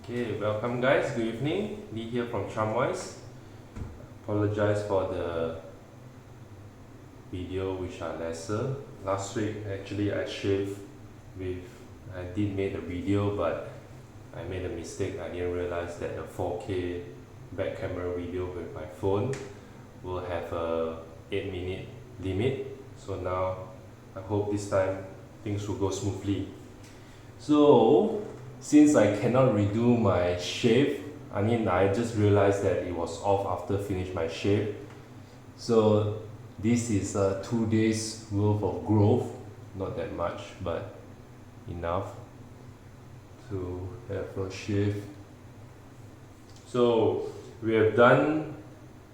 Okay, welcome guys, good evening. Lee here from Charmwise. Apologize for the video which are lesser. Last week actually I did make a video, but I made a mistake. I didn't realize that the 4K back camera video with my phone will have a 8-minute limit. So now I hope this time things will go smoothly. So since I cannot redo my shave, I just realized that it was off after finish my shave. So this is 2 days worth of growth, not that much, but enough to have a shave. So we have done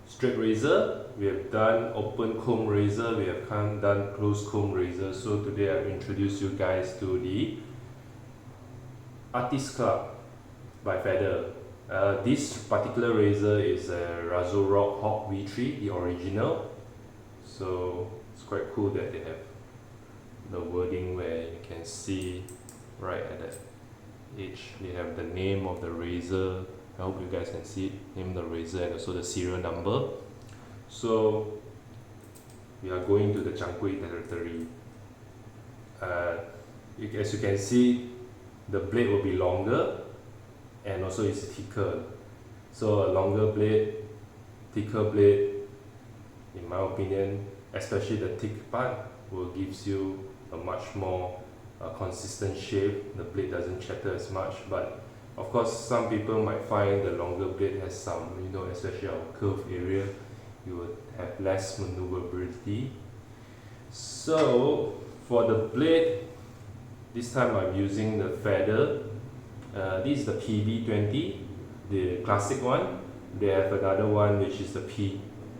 straight razor, we have done open comb razor, we have done closed comb razor. So today I'll introduce you guys to the Artic Club by Feather. This particular razor is a Razorock Hawk V3, the original. So it's quite cool that they have the wording where you can see right at the edge. They have the name of the razor. I hope you guys can see it. Name of the razor and also the serial number. So we are going to the Changkui territory. As you can see, the blade will be longer and also it's thicker. So a longer blade, thicker blade, in my opinion, especially the thick part, will gives you a much more consistent shave. The blade doesn't chatter as much, but of course some people might find the longer blade has some, especially our curve area, you would have less maneuverability. So for the blade, this time I'm using the Feather. This is the PB-20, the classic one. They have another one which is the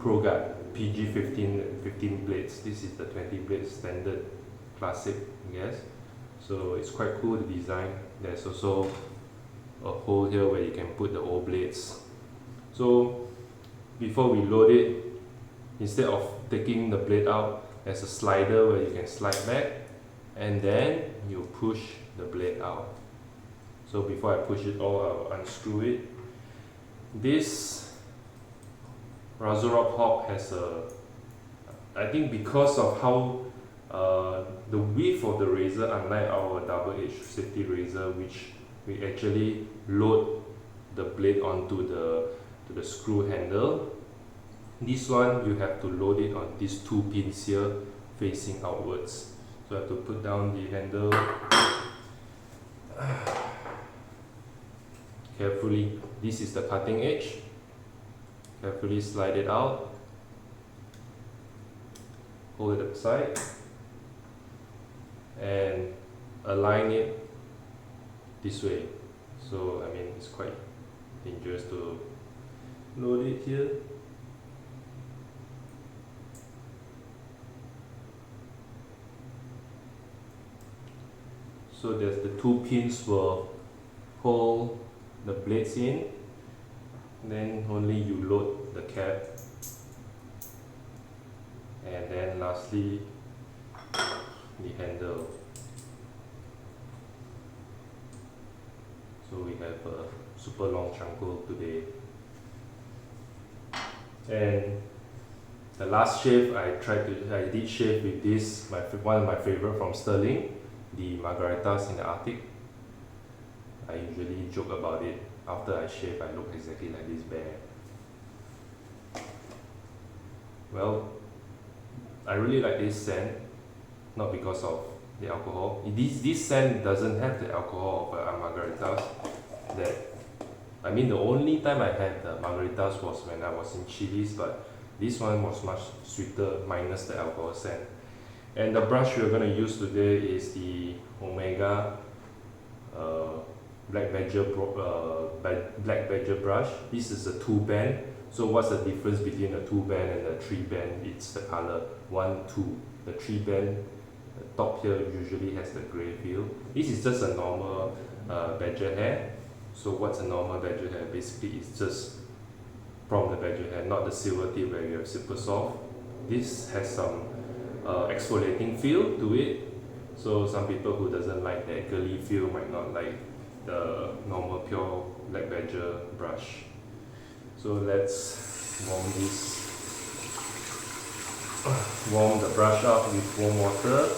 ProGuard PG-15 blades. This is the 20 blade standard classic, I guess. So it's quite cool, the design. There's also a hole here where you can put the old blades. So before we load it, instead of taking the blade out, there's a slider where you can slide back, and then you push the blade out. So before I push it all, I'll unscrew it. This Razorock Hawk has I think because of how the width of the razor, unlike our double-edged safety razor, which we actually load the blade onto the screw handle, this one you have to load it on these two pins here facing outwards. So I have to put down the handle carefully. This is the cutting edge. Carefully slide it out. Hold it aside and align it this way. So it's quite dangerous to load it here. So there's the two pins will hold the blades in, then only you load the cap, and then lastly the handle. So we have a super long changkul today. And the last shave I did shave with this, one of my favorite from Stirling, the Margaritas in the Artic. I usually joke about it. After I shave, I look exactly like this bear. Well, I really like this scent, not because of the alcohol. This scent doesn't have the alcohol of Margaritas. The only time I had the Margaritas was when I was in Chili's, but this one was much sweeter, minus the alcohol scent. And the brush we're going to use today is the Omega Black Badger brush. This is a 2-band. So what's the difference between the 2-band and the 3-band? It's the color 1, 2. The 3-band, the top here usually has the grey feel. This is just a normal badger hair. So what's a normal badger hair? Basically it's just from the badger hair, not the silver tip where you have super soft. This has some exfoliating feel to it. So some people who doesn't like that girly feel might not like the normal pure temperature brush. So let's warm the brush up with warm water,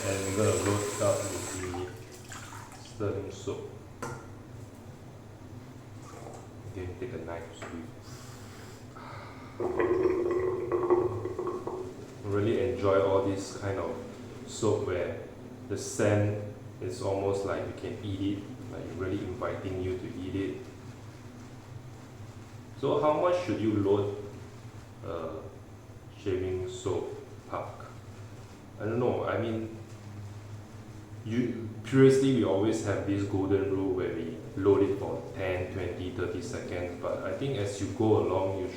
and we're going to load it up with the Stirling soap. Again, take a knife sweep. Really enjoy all this kind of soap where the scent is almost like you can eat it, like really inviting you to eat it. So how much should you load a shaving soap puck? I don't know, I mean, previously we always have this golden rule where we load it for 10, 20, 30 seconds, but I think as you go along,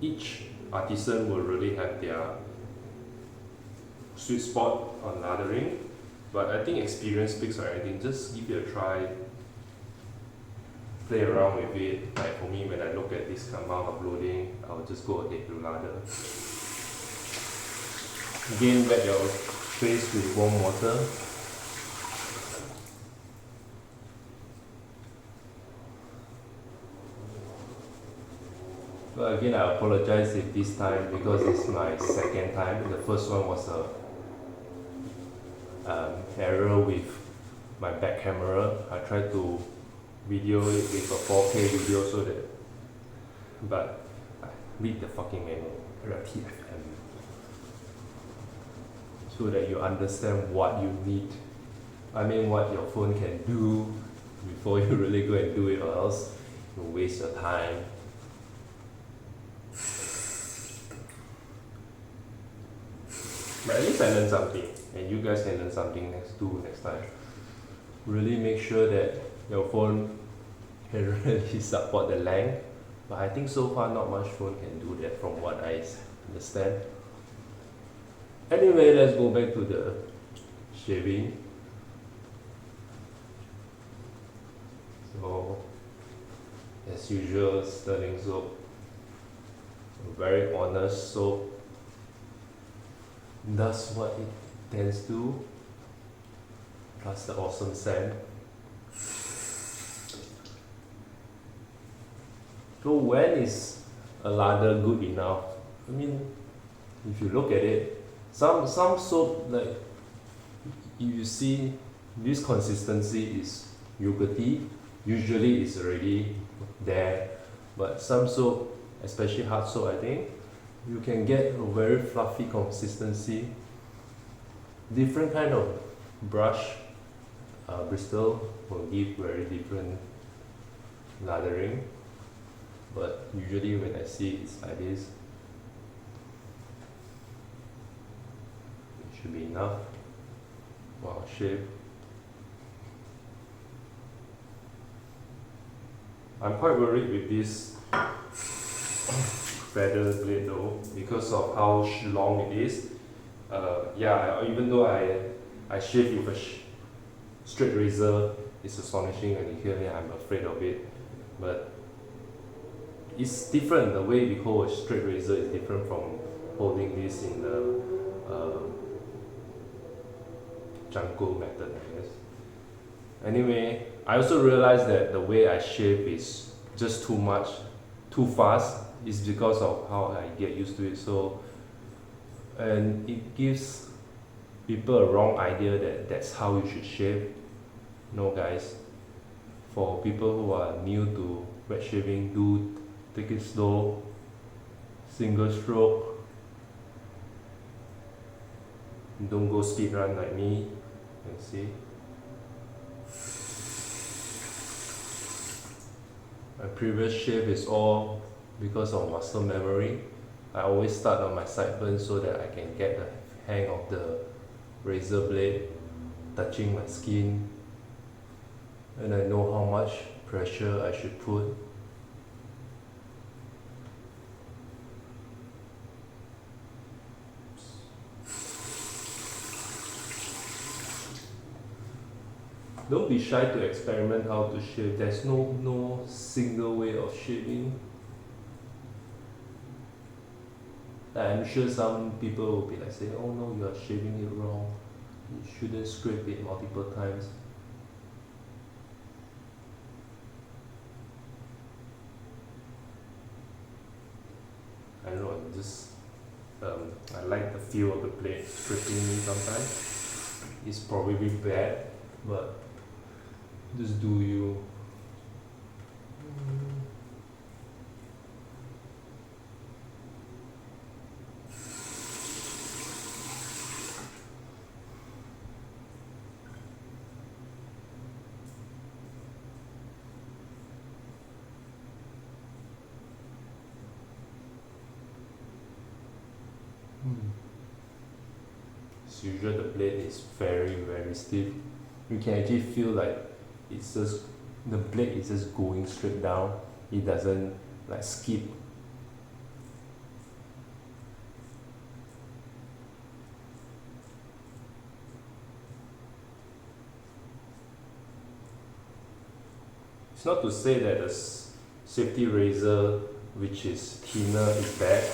each artisan will really have their sweet spot on lathering, but I think experience speaks for everything. Just give it a try, play around with it. Like for me, when I look at this amount of loading, I'll just go ahead to lather. Again, wet your face with warm water. But again, I apologize if this time, because it's my second time. The first one was a error with my back camera. I tried to video it with a 4K video so that, but read the fucking manual, RTFM, so that you understand what you need. I mean, what your phone can do before you really go and do it, or else you waste your time. But at least I learned something, and you guys can learn something next time. Really make sure that your phone can really support the length. But I think so far not much phone can do that from what I understand. Anyway, let's go back to the shaving. So, as usual, Stirling soap. A very honest soap. Does what it tends to, plus the awesome scent. So when is a lather good enough? I mean, if you look at it, some soap, like you see this consistency is yogurty, usually it's already there, but some soap, especially hard soap, I think, you can get a very fluffy consistency. Different kind of brush bristle will give very different lathering, but usually when I see it, it's like this. It should be enough for our shave. I'm quite worried with this feather blade though, because of how long it is. Even though I shave with a straight razor, it's astonishing when you hear me, I'm afraid of it. But it's different, the way we hold a straight razor is different from holding this in the jungle method, I guess. Anyway, I also realized that the way I shave is just too much, too fast. It's because of how I get used to it. So, and it gives people a wrong idea that that's how you should shave. No guys, for people who are new to wet shaving, do take it slow, single stroke. Don't go speed run like me. Let's see. My previous shave is all because of muscle memory. I always start on my sideburn so that I can get the hang of the razor blade touching my skin, and I know how much pressure I should put. Don't be shy to experiment how to shave. There's no single way of shaving. I'm sure some people will be like saying, oh no, you are shaving it wrong. You shouldn't scrape it multiple times. just I like the feel of the blade stripping me sometimes. It's probably bad, but just do you. As usual, the blade is very stiff. You can actually feel like it's just the blade is just going straight down. It doesn't like skip. It's not to say that the safety razor, which is thinner, is bad.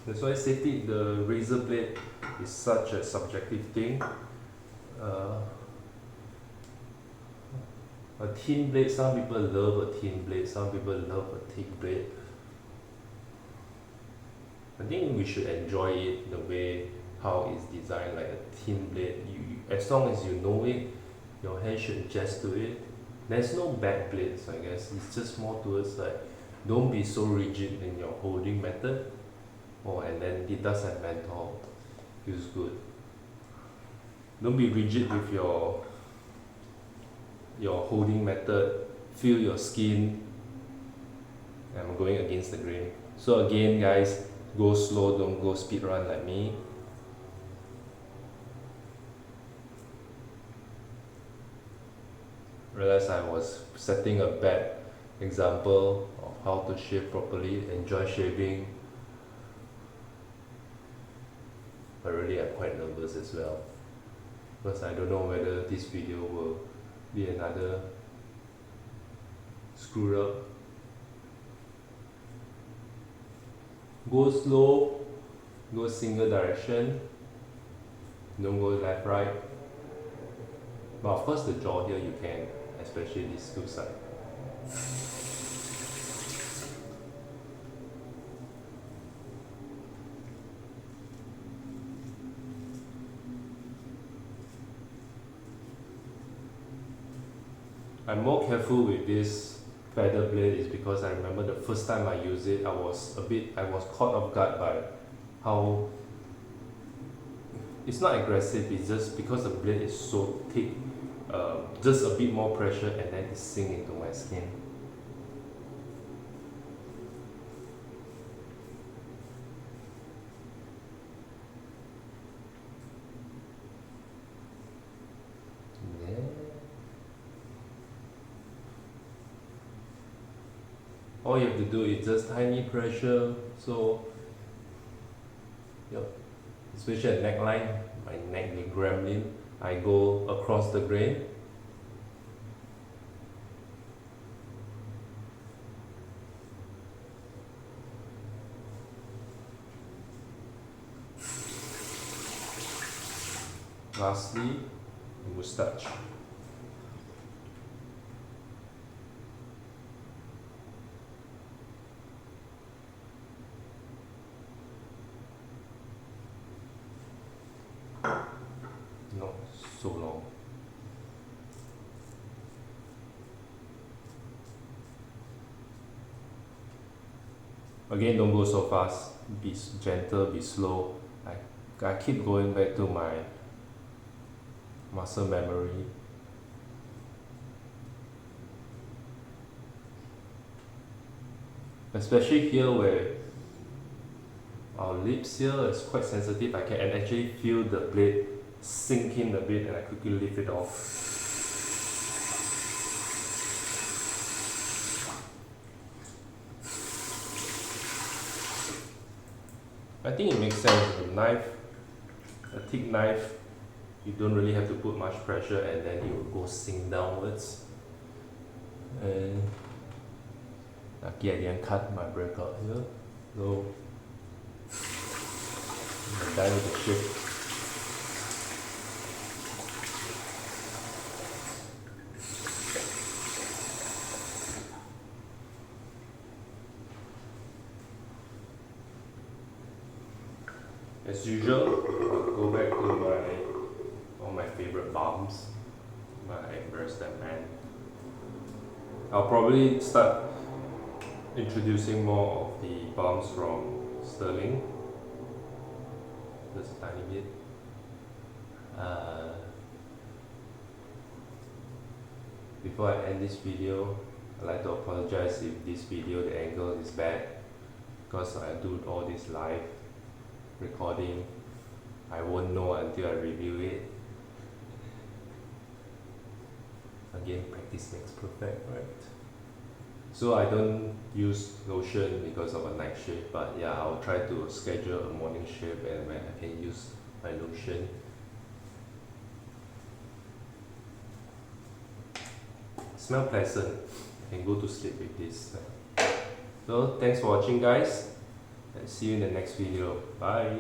That's why safety, the razor blade is such a subjective thing. A thin blade, some people love a thin blade, some people love a thick blade. I think we should enjoy it the way how it's designed, like a thin blade. As long as you know it, your hand should adjust to it. There's no bad blades, I guess. It's just more towards like, don't be so rigid in your holding method. And then it does have menthol, feels good. Don't be rigid with your holding method. Feel your skin. I'm going against the grain. So again, guys, go slow, don't go speed run like me. Realized I was setting a bad example of how to shave properly. Enjoy shaving. But really, I'm quite nervous as well, because I don't know whether this video will be another screw up. Go slow, go single direction, don't go left, right. But of course the jaw here you can, especially these two sides. I'm more careful with this feather blade is because I remember the first time I used it, I was caught off guard by how it's not aggressive, it's just because the blade is so thick, just a bit more pressure and then it sinks into my skin. All you have to do is just tiny pressure, so yep, especially at neckline, my neck is gremlin, I go across the grain. Lastly, the moustache. Not so long. Again, don't go so fast. Be gentle, be slow. I keep going back to my muscle memory. Especially here where our lips here is quite sensitive, I can actually feel the blade sink in a bit and I quickly lift it off. I think it makes sense with a knife, a thick knife, you don't really have to put much pressure and then it will go sink downwards. And lucky I didn't cut my breakout here, so I'm done with the shave. As usual, I'll go back to all my favorite balms. I embrace them, man. I'll probably start introducing more of the balms from Stirling. Just a tiny bit. Before I end this video, I'd like to apologize if this video, the angle is bad, because I do all this live recording. I won't know until I review it. Again, practice makes perfect, right? So I don't use lotion because of a night shift, but yeah, I'll try to schedule a morning shift and when I can use my lotion. Smell pleasant. I can go to sleep with this. So thanks for watching, guys, and see you in the next video. Bye.